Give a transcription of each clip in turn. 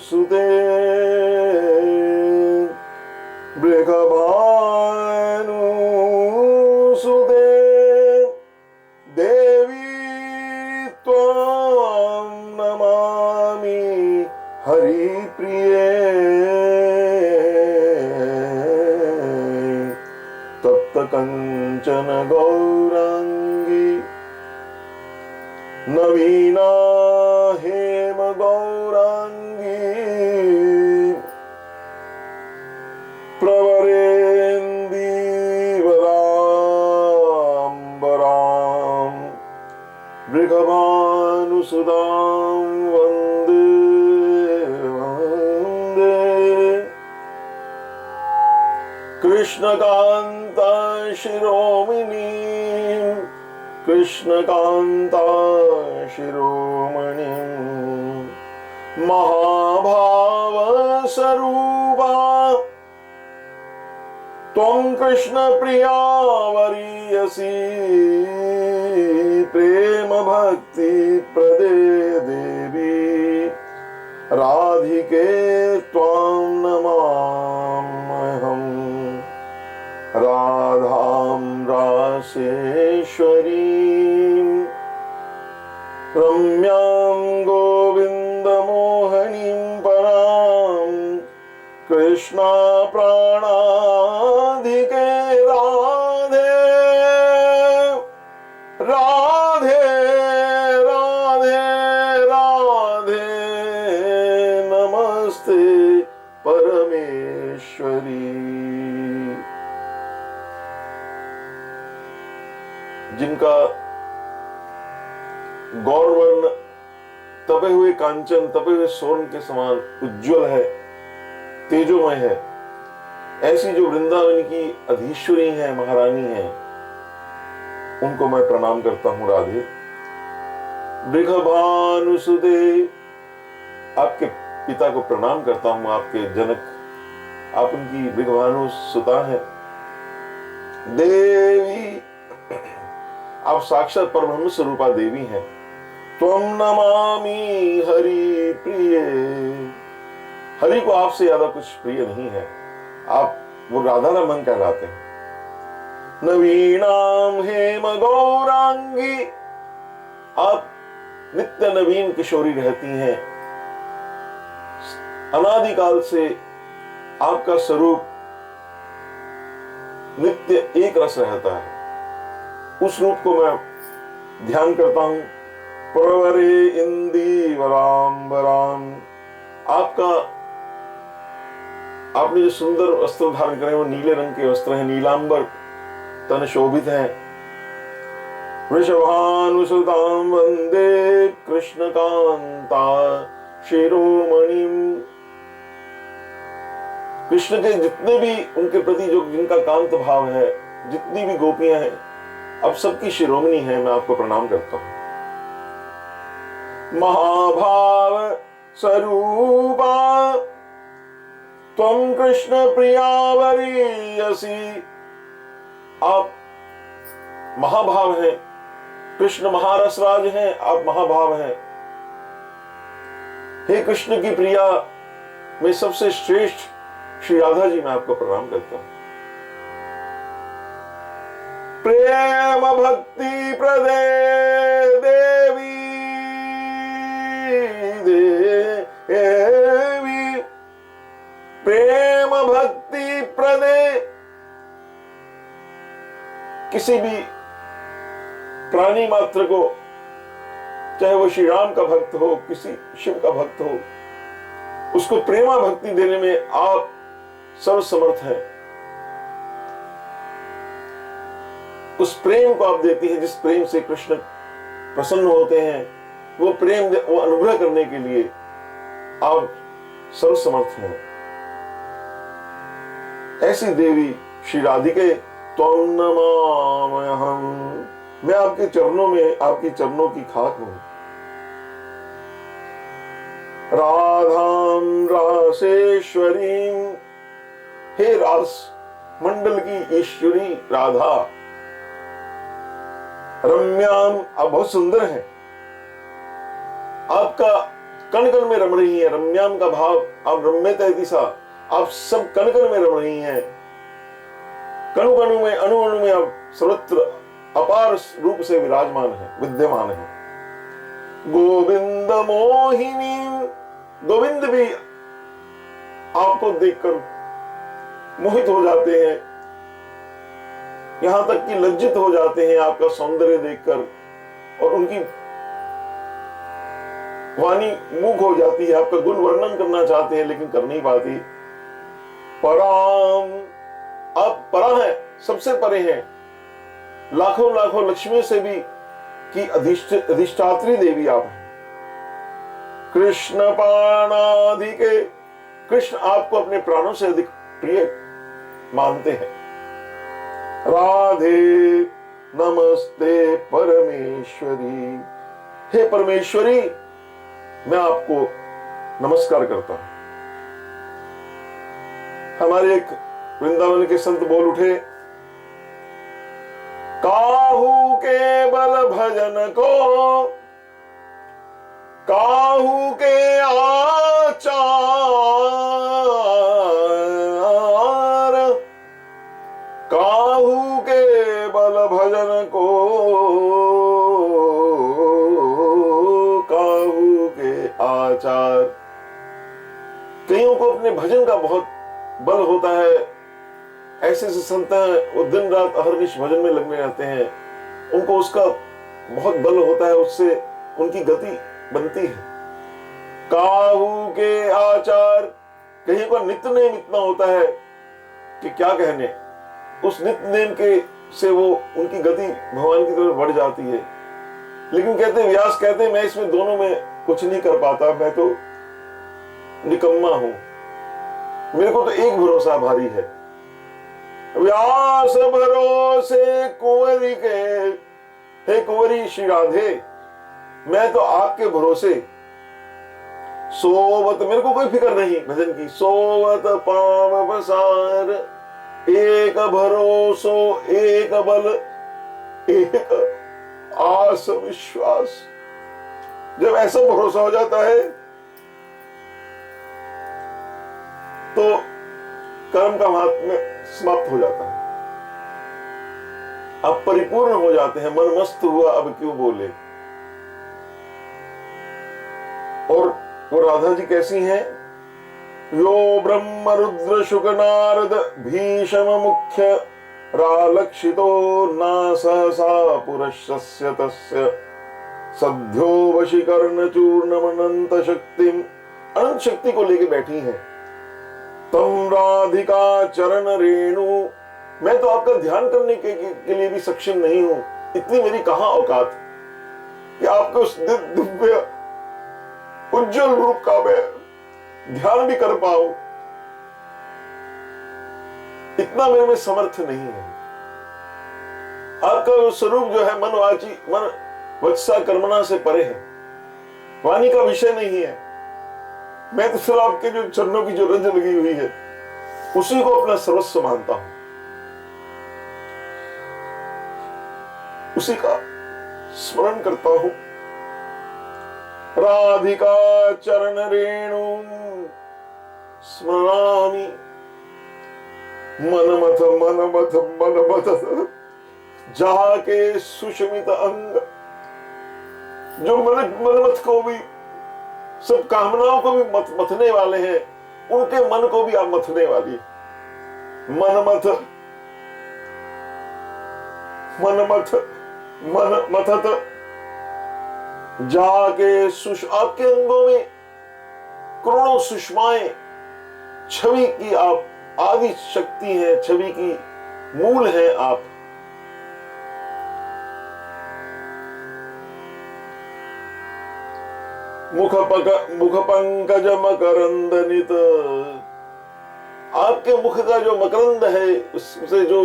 सुते बृषभानु सुते देवी त्वां नमामि हरिप्रिये तप्त कंचन गौरांगी नवीना हेम गौरांगी प्रवरेन्दीवराम्बरां बृषभानुसुतां वन्दे वन्दे कृष्णकान्ता शिरोमणिं कृष्णकान्ता शिरोमणिं महाभावस्वरूपा त्वं कृष्णप्रिया वरीयसी प्रेम भक्ति प्रदे देवी राधिके त्वां नमाम्यहम् राधां रासेश्वरीं रम्यां गोविन्दमोहनीं परां कृष्णा प्राणाधिके राधे राधे राधे राधे नमस्ते परमेश्वरी। जिनका गौरवर्ण तपे हुए कांचन तपे हुए स्वर्ण के समान उज्जवल है, तेजोमय है, ऐसी जो वृंदावन की अधीश्वरी है, महारानी है, उनको मैं प्रणाम करता हूं। राधे बृषभानुसुते, आपके पिता को प्रणाम करता हूं, आपके जनक, आप उनकी बृषभानुसुता हैं। देवी, आप साक्षात परब्रह्म स्वरूपा देवी हैं। त्वं नमामि हरि प्रिये, हरि को आपसे ज्यादा कुछ प्रिय नहीं है, आप वो राधा रमन कहलाते हैं। नवीनाम हेम गौरांगी, आप नित्य नवीन किशोरी रहती हैं। अनादिकाल से आपका स्वरूप नित्य एक रस रहता है, उस रूप को मैं ध्यान करता हूं। प्रवरे इंदीवराम्बराम, आपका आपने जो सुंदर वस्त्र धारण करे वो नीले रंग के वस्त्र हैं, नीलांबर तन शोभित हैं। वृषभानुसुतां वंदे कृष्णकांता शिरोमणिं, कृष्ण के जितने भी उनके प्रति जो जिनका कांत भाव है, जितनी भी गोपियां हैं, अब सबकी शिरोमणि है, मैं आपको प्रणाम करता हूं। महाभाव स्वरूपा त्वं कृष्ण प्रिया वरीयसी, आप महाभाव हैं, कृष्ण महारसराज हैं, आप महाभाव हैं। हे कृष्ण की प्रिया में सबसे श्रेष्ठ श्री राधा जी, मैं आपको प्रणाम करता हूं। प्रेम भक्ति प्रदे देवी देवी, प्रेम भक्ति प्रदे, किसी भी प्राणी मात्र को, चाहे वो श्री राम का भक्त हो, किसी शिव का भक्त हो, उसको प्रेमा भक्ति देने में आप सर्वसमर्थ हैं। उस प्रेम को आप देती हैं जिस प्रेम से कृष्ण प्रसन्न होते हैं, वो प्रेम, वो अनुग्रह करने के लिए आप सर्वसमर्थ हैं। ऐसी देवी श्री राधिके त्वं नमाम्यहम्, मैं आपके चरणों में, आपके चरणों की खाक हूं। राधां रासेश्वरीं, हे रास मंडल की ईश्वरी राधा। रम्याम, आप बहुत सुंदर हैं, आपका कण कण में रम रही हैं। रम्याम का भाव, आप रम्यते सा, आप सब कण कण में रम रही हैं, कणु कणु में, अणु अणु में आप सर्वत्र अपार रूप से विराजमान है, विद्यमान है। गोविंद मोहिनी, गोविंद भी आपको देखकर मोहित हो जाते हैं, यहां तक कि लज्जित हो जाते हैं आपका सौंदर्य देखकर, और उनकी वाणी मूक हो जाती है, आपका गुण वर्णन करना चाहते हैं लेकिन कर नहीं पाती। पराम, आप परा है, सबसे परे हैं, लाखों लाखों लक्ष्मी से भी की अधिष्ठात्री देवी आप हैं। कृष्ण प्राणाधिके, कृष्ण आपको अपने प्राणों से अधिक प्रिय मानते हैं। राधे नमस्ते परमेश्वरी, हे परमेश्वरी मैं आपको नमस्कार करता हूं। हमारे एक वृंदावन के संत बोल उठे, काहू के बल भजन को, काहू के आचार, काहू के बल भजन को, काहू के आचार। कईयों को अपने भजन का बहुत बल होता है, ऐसे से संत हैं वो दिन रात अहर्निश भजन में लगने रहते हैं, उनको उसका बहुत बल होता है, उससे उनकी गति बनती है। काहू के आचार, कहीं को नित्य नेम इतना होता है कि क्या कहने, उस नित्य नेम के से वो उनकी गति भगवान की तरफ बढ़ जाती है। लेकिन कहते व्यास कहते मैं इसमें दोनों में कुछ नहीं कर पाता, मैं तो निकम्मा हूं, मेरे को तो एक भरोसा भारी है। व्यास भरोसे कुंवरी के, हे कुंवरी श्री राधे मैं तो आपके भरोसे, सोवत, मेरे को कोई फिक्र नहीं भजन की, सोवत पाव बसार, एक भरोसो एक बल एक आस विश्वास। जब ऐसा भरोसा हो जाता है तो कर्म का महात्म्य समाप्त हो जाता है, अब परिपूर्ण हो जाते हैं, मन मस्त हुआ अब क्यों बोले। और वो राधा जी कैसी हैं, यो ब्रह्म रुद्र शुक नारद भीषम मुख्य रालक्षितो ना सहसा पुरस्य तस्य सद्यो वशीकर्ण चूर्णम अनंत शक्तिम, अनंत शक्ति को लेके बैठी हैं। तम राधिका चरण रेणु, मैं तो आपका ध्यान करने के लिए भी सक्षम नहीं हूं, इतनी मेरी कहां औकात कि आपके उस दिव्य उज्जवल रूप का मैं ध्यान भी कर पाऊं, इतना मेरे में समर्थ नहीं है। आपका वो स्वरूप जो है मन वाची मन वत्सा कर्मणा से परे है, वाणी का विषय नहीं है। मैं तो सिर्फ आपके जो चरणों की जो रंज लगी हुई है उसी को अपना सर्वस्व मानता हूं, उसी का स्मरण करता हूं। राधिका चरण रेणु स्मरामि, मनमथ मनमथ मनमथ, जाके सुषमित अंग, जो मनमथ को भी, सब कामनाओं को भी मथने वाले हैं, उनके मन को भी आप मथने वाली। मनमथ मनमथ मन मथत, जाके आपके अंगों में करोड़ों सुषमाएं, छवि की आप आदि शक्ति है, छवि की मूल है आप। मुख पंकज मकरंद नित, आपके मुख का जो मकरंद है उससे जो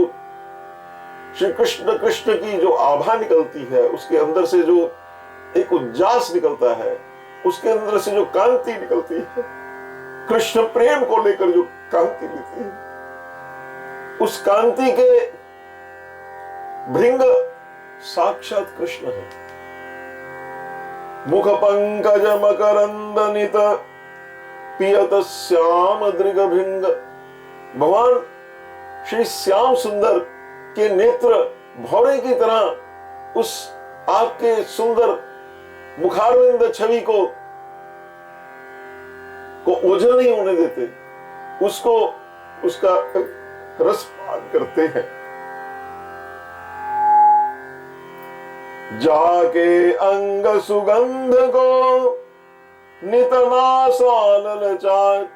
श्री कृष्ण कृष्ण की जो आभा निकलती है, उसके अंदर से जो एक उज्जास निकलता है, उसके अंदर से जो कांति निकलती है, कृष्ण प्रेम को लेकर जो कांति निकलती है, उस कांति के भृंग साक्षात कृष्ण है। मुख पंकज मकरंद नित पियत श्याम दृग भृंग। भगवान श्री श्याम सुंदर के नेत्र भौरे की तरह उस आपके सुंदर मुखारविंद छवि को ओझल नहीं होने देते, उसको उसका रस पान करते हैं। जाके अंग सुगंध को नितनासानल चार।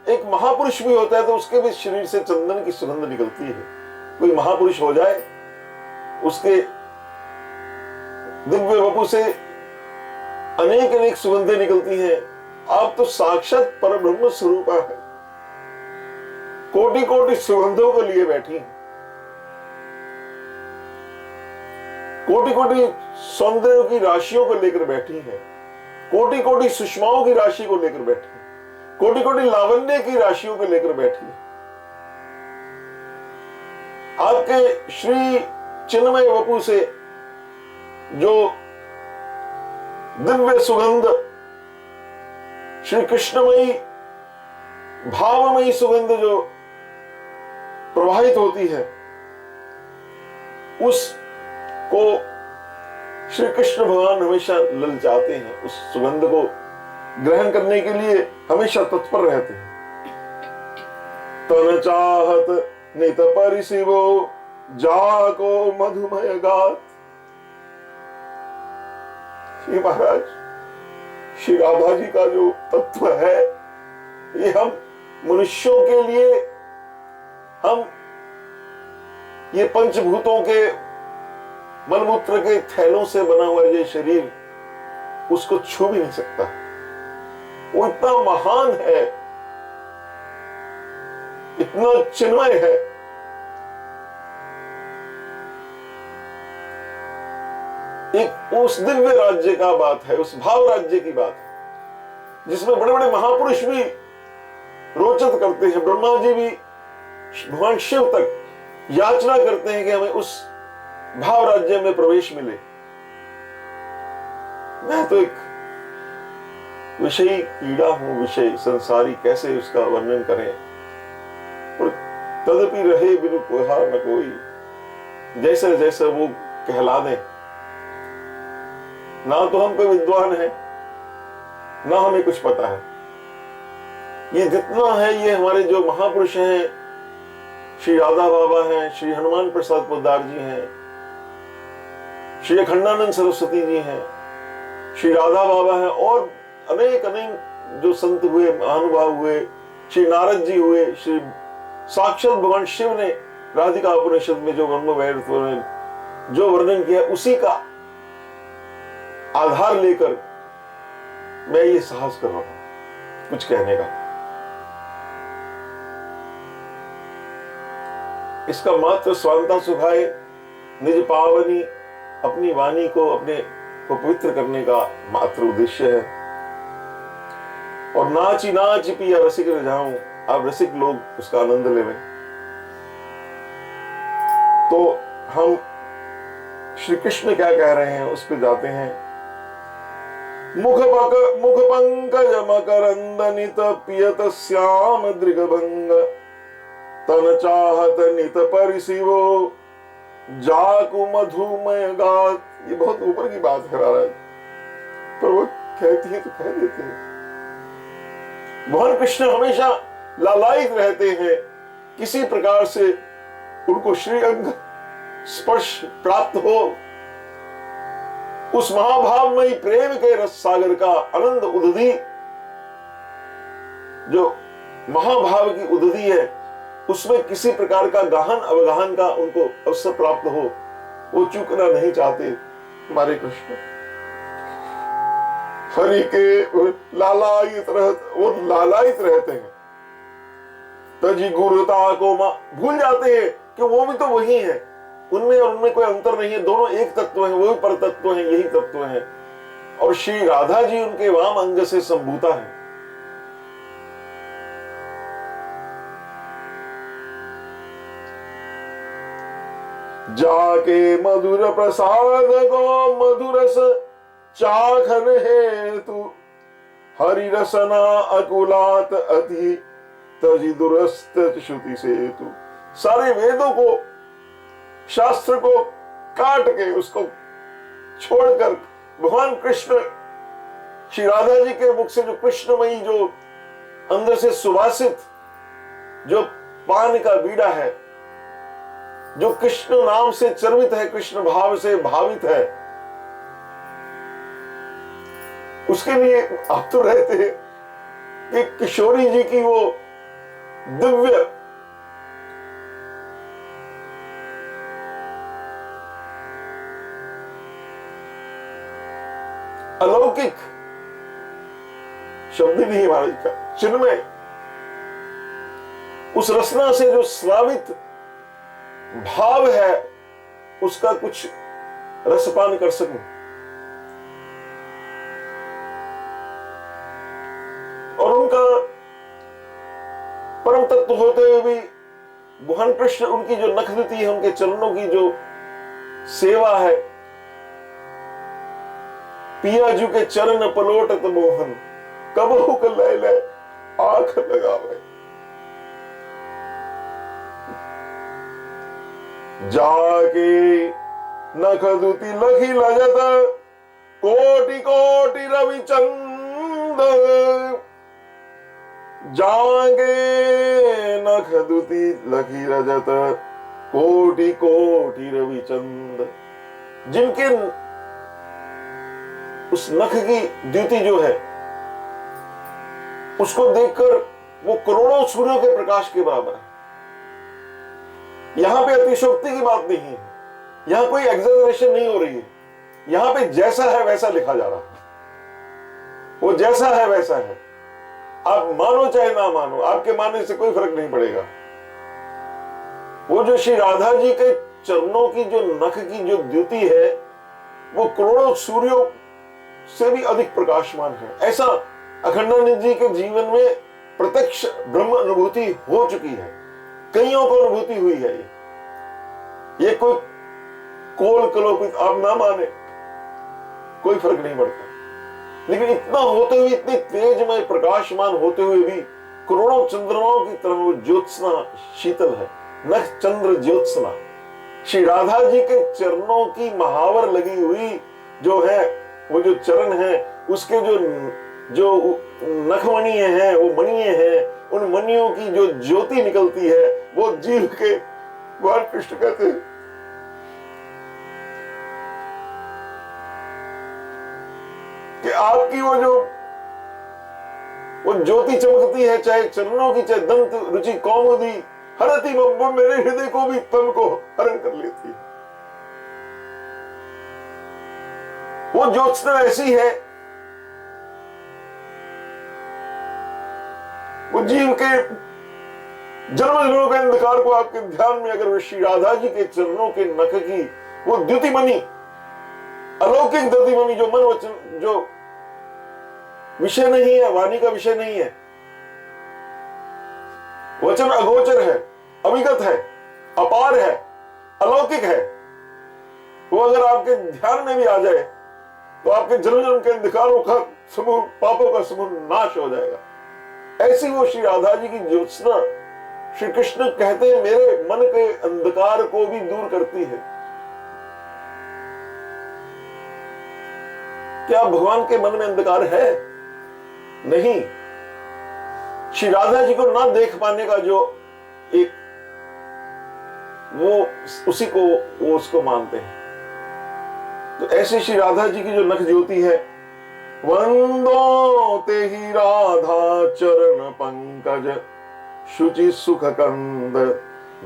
एक महापुरुष भी होता है तो उसके भी शरीर से चंदन की सुगंध निकलती है। कोई महापुरुष हो जाए, उसके दिव्य वपु से अनेक अनेक सुगंधें निकलती हैं। आप तो साक्षात परब्रह्म स्वरूप है, कोटि कोटि सुगंधों को लिए बैठी हैं, कोटि कोटि सौंदर्य की राशियों को लेकर बैठी हैं, कोटि कोटि सुषमाओं की राशि को लेकर बैठी है, कोटि कोटि लावण्य की राशियों को लेकर बैठी है। आपके श्री चिन्मय वपु से जो दिव्य सुगंध, श्री कृष्णमयी भावमयी सुगंध जो प्रवाहित होती है, उसको श्री कृष्ण भगवान हमेशा ललचाते हैं, उस सुगंध को ग्रहण करने के लिए हमेशा तत्पर रहते हैं। तन चाहत नित परिसिवो जाको मधुमय गात। श्री महाराज श्री राधा जी का जो तत्व है, ये हम मनुष्यों के लिए, हम ये पंचभूतों के मलमूत्र के थैलों से बना हुआ ये शरीर, उसको छू भी नहीं सकता। वो इतना महान है, इतना चिन्मय है। एक उस दिव्य राज्य का बात है, उस भाव राज्य की बात है, जिसमें बड़े बड़े महापुरुष भी रोचत करते हैं। ब्रह्मा जी भी भगवान शिव तक याचना करते हैं कि हमें उस भाव राज्य में प्रवेश मिले। मैं तो एक विषयी कीड़ा हूं, विषय संसारी, कैसे उसका वर्णन करें। और तदपि रहे बिनु कोहा न कोई, जैसे जैसे वो कहला दें। ना तो हम कोई विद्वान है, ना हमें कुछ पता है। ये जितना है, ये हमारे जो महापुरुष हैं, श्री राधा बाबा हैं, श्री हनुमान प्रसाद पोद्दार जी हैं, श्री अखंडानंद सरस्वती जी हैं, श्री राधा बाबा हैं, और अनेक अनेक जो संत हुए, महानुभाव हुए, श्री नारद जी हुए, श्री साक्षात भगवान शिव ने राधिका उपनिषद में जो ब्रह्म वैवर्त में जो वर्णन किया, उसी का आधार लेकर मैं ये साहस कर रहा हूं कुछ कहने का। इसका मात्र स्वांता सुखाए निज पावनी, अपनी वाणी को, अपने को पवित्र करने का मात्र उद्देश्य है। और नाची नाच पिया रसिक रजाऊं, आप रसिक लोग उसका आनंद लेवें। तो हम श्री कृष्ण क्या कह रहे हैं उस पर जाते हैं। मुख पंकज मकरंद नित पियत श्याम दृगभंग, तन चाहत नित परिसिवो जाकु मधुमय गात। ये बहुत ऊपर की बात है महाराज, पर वो कहती है तो कह देते हैं। भगवान कृष्ण हमेशा लालायित रहते हैं, किसी प्रकार से उनको श्री अंग स्पर्श प्राप्त हो, उस महाभावमयी प्रेम के रस सागर का आनंद उदधि, जो महाभाव की उदधि है, उसमें किसी प्रकार का गहन अवगाहन का उनको अवसर प्राप्त हो, वो चूकना नहीं चाहते हमारे कृष्ण। हरि के लालायित रहते हैं। तजी गुरुता को भूल जाते हैं कि वो भी तो वही है, उनमें और उनमें कोई अंतर नहीं है, दोनों एक तत्व हैं, वही पर तत्व हैं, यही तत्व हैं। और श्री राधा जी उनके वाम अंग से संभूता है। जाके मधुर प्रसाद को मधुरस चाखन हेतु हरि रसना अकुलात अति तजि दुरस्त श्रुति सेतु। सारे वेदों को, शास्त्र को काट के, उसको छोड़कर भगवान कृष्ण, श्री राधा जी के मुख से जो कृष्णमयी, जो अंदर से सुवासित जो पान का बीड़ा है, जो कृष्ण नाम से चर्वित है, कृष्ण भाव से भावित है, उसके लिए आप तो रहते हैं कि किशोरी जी की वो दिव्य अलौकिक, शब्द नहीं महाराज का, चिन्मय, उस रसना से जो स्लावित भाव है, उसका कुछ रसपान कर सकूं। और उनका परम तत्व होते हुए भी भगवान कृष्ण, उनकी जो नखदुती है, उनके चरणों की जो सेवा है, पियाजू के चरण पलोटत मोहन कबहू क लैले आंख लगावे। जाके नखदुती लखी लजत कोटि कोटि रविचंद। जागे नखदुती लखी रजत कोटि कोटि रविचंद। जिनके उस नख की द्युति जो है, उसको देखकर वो करोड़ों सूर्यों के प्रकाश के बराबर है। यहां पे अतिशयोक्ति की बात नहीं है, यहां कोई एग्जैजरेशन नहीं हो रही है, यहां पे जैसा है वैसा लिखा जा रहा है, वो जैसा है वैसा है। आप मानो चाहे ना मानो, आपके मानने से कोई फर्क नहीं पड़ेगा। वो जो श्री राधा जी के चरणों की जो नख की जो द्युति है, वो करोड़ों सूर्यों से भी अधिक प्रकाशमान है। ऐसा अखंडानंद जी के जीवन में प्रत्यक्ष ब्रह्म अनुभूति हो चुकी है, कईयों को अनुभूति हुई है। ये कोई कोल कलोपित आप ना माने, कोई फर्क नहीं पड़ता। लेकिन इतना होते हुए, इतने तेजमय प्रकाशमान होते हुए भी करोड़ों चंद्रमाओं की तरह वो ज्योत्सना शीतल है, नख चंद्र ज्योत्सना। श्री राधा जी के चरणों की महावर लगी हुई जो है, वो जो चरण है, उसके जो नखमणि हैं, वो मणिये हैं, उन मणियों की जो ज्योति निकलती है, वो जीव के भगवान कृष्ण कहते हैं कि आपकी वो ज्योति चमकती है, चाहे चरणों की, चाहे दंत रुचि कौमुदी, हरति बम मेरे हृदय को भी तन को हरण कर लेती है। वो ज्योत्सना ऐसी है, वो जीव के जन्म जन्मों के अंधकार को आपके ध्यान में अगर श्री राधा जी के चरणों के नख की वो द्युतिमणि, अलौकिक द्युतिमणि, जो मन वचन, जो विषय नहीं है, वाणी का विषय नहीं है, वचन अगोचर है, अविगत है, अपार है, अलौकिक है, वो अगर आपके ध्यान में भी आ जाए तो आपके जन्म जन्म के अंधकारों का समूह, पापों का समूह नाश हो जाएगा। ऐसी वो श्री राधा जी की ज्योत्सना, श्री कृष्ण कहते हैं मेरे मन के अंधकार को भी दूर करती है। क्या भगवान के मन में अंधकार है? नहीं। श्री राधा जी को ना देख पाने का जो एक वो उसी को वो उसको मानते हैं। तो ऐसे श्री राधा जी की जो नख ज्योति है, वंदो ते ही राधा चरण पंकज शुचि सुख कंद,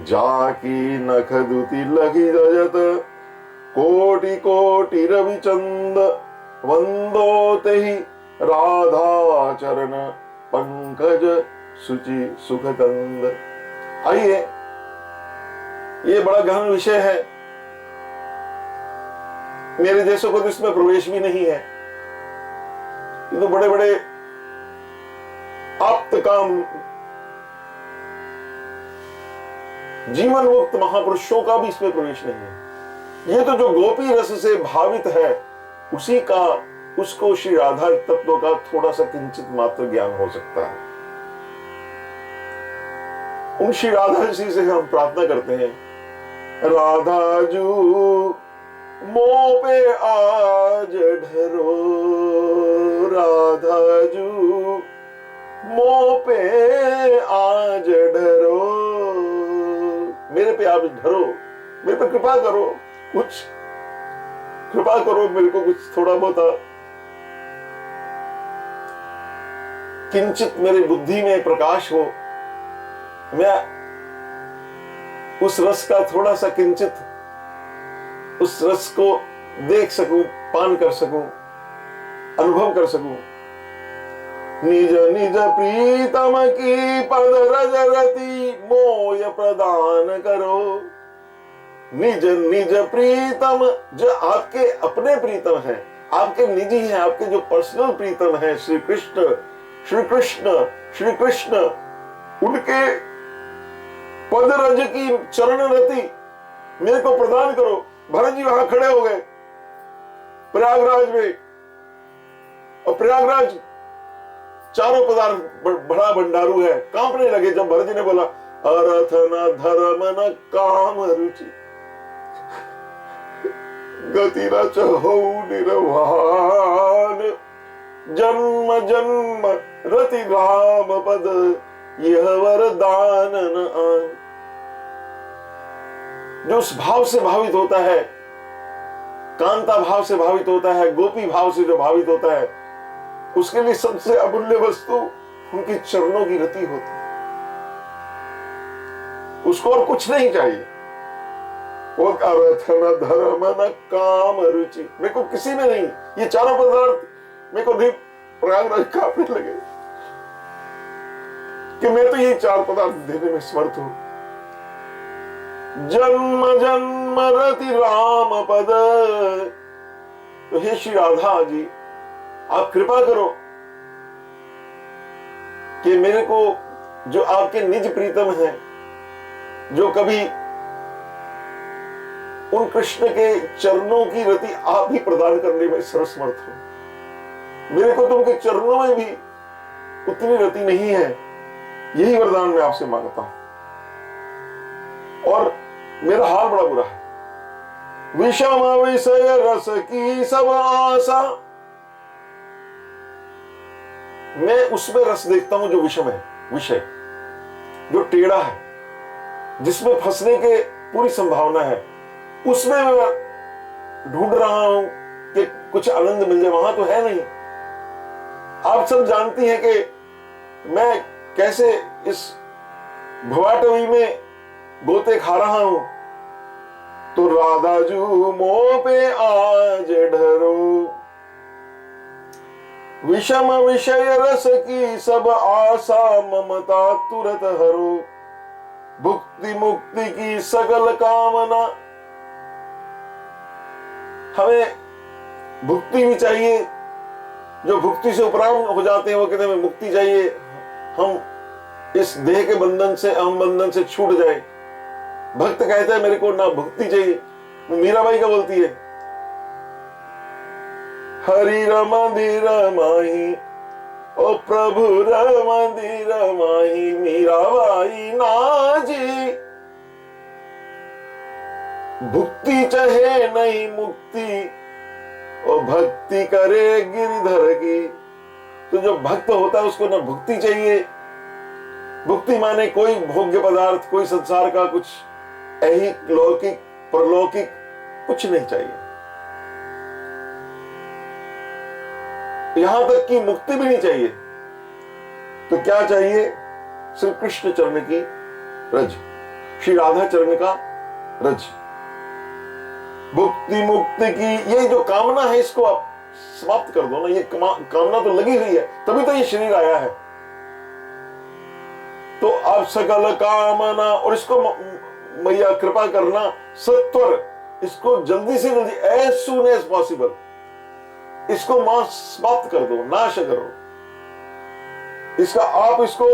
जाकी नख दुति लगी रजत कोटि कोटि रविचंद। वंदो ते ही राधा चरण पंकज शुचि सुख कंद। आइए, ये बड़ा गहन विषय है, मेरे जैसों को तो इसमें प्रवेश भी नहीं है। ये तो बड़े बड़े आप्त काम जीवन मुक्त महापुरुषों का भी इसमें प्रवेश नहीं है। ये तो जो गोपी रस से भावित है, उसी का उसको श्री राधा तत्व का थोड़ा सा किंचित मात्र ज्ञान हो सकता है। उन श्री राधा जी से हम प्रार्थना करते हैं, राधा जू मोह पे आज ढरो, राधा जू मोह पे आज ढरो, मेरे पे आप ढरो, मेरे पे कृपा करो, कुछ कृपा करो, मेरे को कुछ थोड़ा बहुत किंचित मेरी बुद्धि में प्रकाश हो, मैं उस रस का थोड़ा सा किंचित उस रस को देख सकूं, पान कर सकूं, अनुभव कर सकूं। निज निज प्रीतम की पद रज रति मोय प्रदान करो, निज निज प्रीतम, जो आपके अपने प्रीतम हैं, आपके निजी हैं, आपके जो पर्सनल प्रीतम हैं, श्री कृष्ण श्री कृष्ण श्री कृष्ण, उनके पद रज की चरण रति मेरे को प्रदान करो। भरत जी वहां खड़े हो गए प्रयागराज में, और प्रयागराज चारों पदार्थ बड़ा भंडारू है, कांपने लगे जब भरत जी ने बोला अर्थ न धर्म न काम रुचि गति न चहो निर्वाण, जन्म जन्म रति राम पद यह वरदान न आन। जो उस भाव से भावित होता है, कांता भाव से भावित होता है, गोपी भाव से जो भावित होता है, उसके लिए सबसे अमूल्य वस्तु उनके चरणों की रति होती है। उसको और कुछ नहीं चाहिए। वो अर्थ न धर्म न काम रुचि, मेरे को किसी में नहीं, ये चारों पदार्थ मेरे को नहीं। प्रयागराज कांपने लगे कि मैं तो ये चार पदार्थ देने में समर्थ हूं। जन्म जन्म रति राम पद, तो हे श्री राधा जी आप कृपा करो कि मेरे को जो आपके निज प्रीतम हैं, जो कभी उन कृष्ण के चरणों की रति आप ही प्रदान करने में सर्वसमर्थ हो। मेरे को तो उनके चरणों में भी उतनी रति नहीं है, यही वरदान मैं आपसे मांगता हूं। और मेरा हाल बड़ा बुरा है, विषम विषय रस की सब आशा, मैं उसमें रस देखता हूं जो विषम है, विषय जो टेढ़ा है, जिसमें फंसने के पूरी संभावना है, उसमें मैं ढूंढ रहा हूं कि कुछ आनंद मिल जाए, वहां तो है नहीं। आप सब जानती हैं कि मैं कैसे इस भवाटवी में गोते खा रहा हूं। तो राधा जू मोह पे आज ढरो, विषम विषय रस की सब आशा ममता तुरत हरो, भुक्ति मुक्ति की सकल कामना। हमें भुक्ति भी चाहिए, जो भुक्ति से उपराम हो जाते हैं वो कहते हैं मुक्ति चाहिए, हम इस देह के बंधन से, अहम बंधन से छूट जाए। भक्त कहता है मेरे को ना भुक्ति चाहिए, मीराबाई का बोलती है हरि रमंदिर माही, ओ प्रभु रमंदिर माही, मीराबाई नाजी। भुक्ति चाहे नहीं मुक्ति, और भक्ति करे गिरधर की। तो जो भक्त होता है उसको ना भुक्ति चाहिए, भुक्ति माने कोई भोग्य पदार्थ, कोई संसार का कुछ ऐहिक लौकिक परलौकिक कुछ नहीं चाहिए, यहां तक कि मुक्ति भी नहीं चाहिए। तो क्या चाहिए? श्री कृष्ण चरण की रज, श्री राधा चरण का रज। भुक्ति मुक्ति की ये जो कामना है इसको आप समाप्त कर दो ना। ये कामना तो लगी हुई है, तभी तो ये शरीर आया है। तो आप सकल कामना, और इसको मैया कृपा करना सत्वर, इसको जल्दी से जल्दी, एज सून एज पॉसिबल इसको मां समाप्त कर दो, नाश करो इसका। आप इसको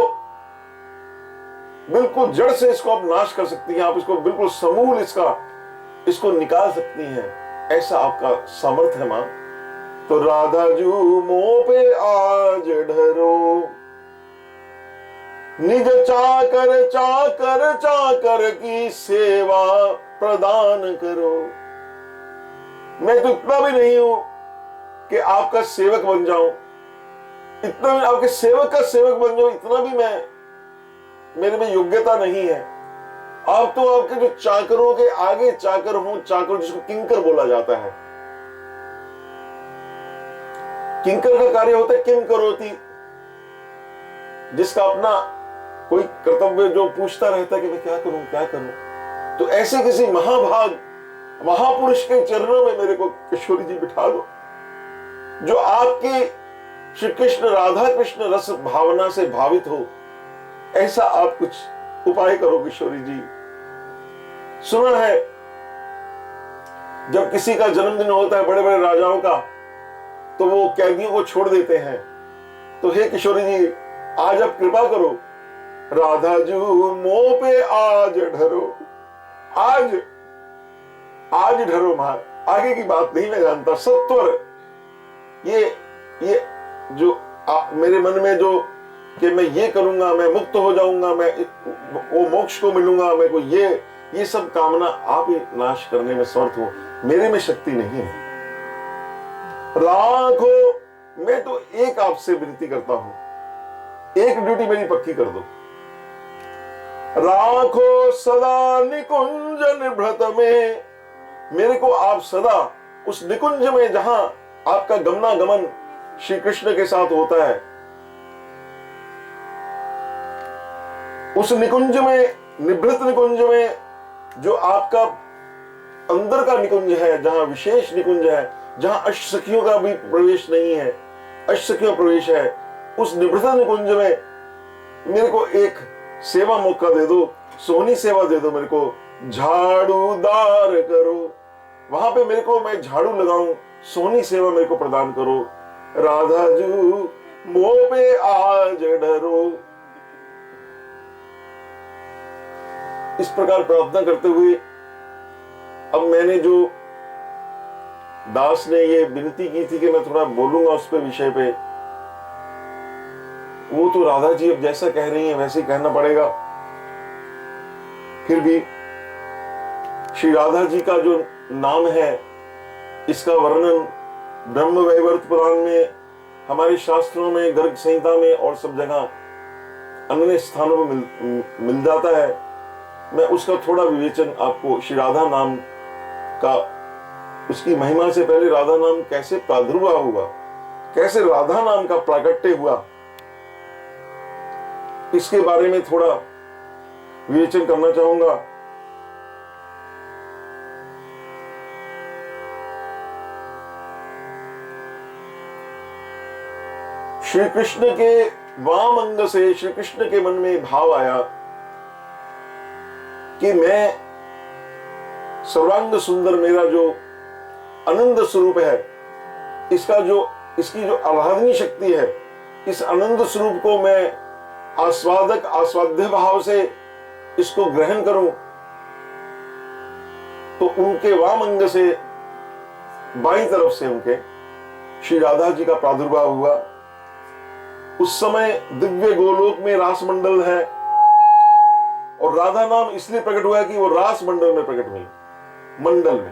बिल्कुल जड़ से इसको आप नाश कर सकती हैं, आप इसको बिल्कुल समूल इसको निकाल सकती हैं, ऐसा आपका सामर्थ्य है मां। तो राधा जू मोह पे आज ढरो, निज चाकर चाकर चाकर की सेवा प्रदान करो। मैं तो इतना भी नहीं हूं कि आपका सेवक बन जाऊं, इतना भी आपके सेवक का सेवक बन जाऊं, इतना भी मेरे में योग्यता नहीं है। आप तो आपके जो चाकरों के आगे चाकर हूं, चाकर जिसको किंकर बोला जाता है। किंकर का कार्य होता है किम करोति, जिसका अपना कोई कर्तव्य जो पूछता रहता है कि मैं क्या करूं क्या करूं। तो ऐसे किसी महाभाग महापुरुष के चरणों में मेरे को किशोरी जी बिठा दो, जो आपके श्री कृष्ण राधा कृष्ण रस भावना से भावित हो। ऐसा आप कुछ उपाय करो किशोरी जी। सुना है जब किसी का जन्मदिन होता है बड़े बड़े राजाओं का, तो वो कैदियों को छोड़ देते हैं। तो हे किशोरी जी, आज आप कृपा करो, राधा जू मोह पे आज ढरो, आज ढरो मार, आगे की बात नहीं मैं जानता। सत्वर ये जो मेरे मन में जो कि मैं ये करूंगा, मैं मुक्त हो जाऊंगा, मैं वो मोक्ष को मिलूंगा, मेरे को ये सब कामना आप ही नाश करने में समर्थ हो, मेरे में शक्ति नहीं है। लाखों मैं तो एक आपसे विनती करता हूं, एक ड्यूटी मेरी पक्की कर दो। राखो सदा निकुंज निभृत में, मेरे को आप सदा उस निकुंज में जहां आपका गमनागमन श्री कृष्ण के साथ होता है, उस निकुंज में, निभृत निकुंज में, जो आपका अंदर का निकुंज है, जहां विशेष निकुंज है, जहां अष्टसखियों का भी प्रवेश नहीं है, अष्टसखियों प्रवेश है, उस निभृत निकुंज में मेरे को एक सेवा मौका दे दो, सोहनी सेवा दे दो, मेरे को झाड़ूदार करो, वहां पे मेरे को मैं झाड़ू लगाऊं, सोहनी सेवा मेरे को प्रदान करो। राधा जू मोह पे आज डरो। इस प्रकार प्रार्थना करते हुए अब मैंने जो दास ने ये विनती की थी कि मैं थोड़ा बोलूंगा उस पे विषय पे, वो तो राधा जी अब जैसा कह रही हैं वैसे ही कहना पड़ेगा। फिर भी श्री राधा जी का जो नाम है, इसका वर्णन ब्रह्म वैवर्त पुराण में, हमारे शास्त्रों में, गर्ग संहिता में और सब जगह अन्य स्थानों में मिल जाता है। मैं उसका थोड़ा विवेचन आपको, श्री राधा नाम का, उसकी महिमा से पहले राधा नाम कैसे प्रादुर्भाव हुआ, कैसे राधा नाम का प्राकट्य हुआ, इसके बारे में थोड़ा विवेचन करना चाहूंगा। श्री कृष्ण के वाम अंग से श्री कृष्ण के मन में भाव आया कि मैं सर्वांग सुंदर, मेरा जो आनंद स्वरूप है, इसकी जो आराधनीय शक्ति है, इस आनंद स्वरूप को मैं आस्वादक आस्वाद्य भाव से इसको ग्रहण करूं। तो उनके वाम अंग से, बाईं तरफ से उनके श्री राधा जी का प्रादुर्भाव हुआ। उस समय दिव्य गोलोक में रास मंडल है, और राधा नाम इसलिए प्रकट हुआ कि वो रास मंडल में प्रकट हुई, मंडल में।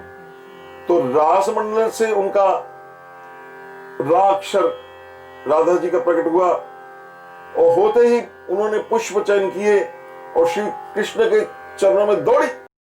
तो रास मंडल से उनका रा अक्षर राधा जी का प्रकट हुआ, और होते ही उन्होंने पुष्प चयन किए और श्री कृष्ण के चरणों में दौड़ी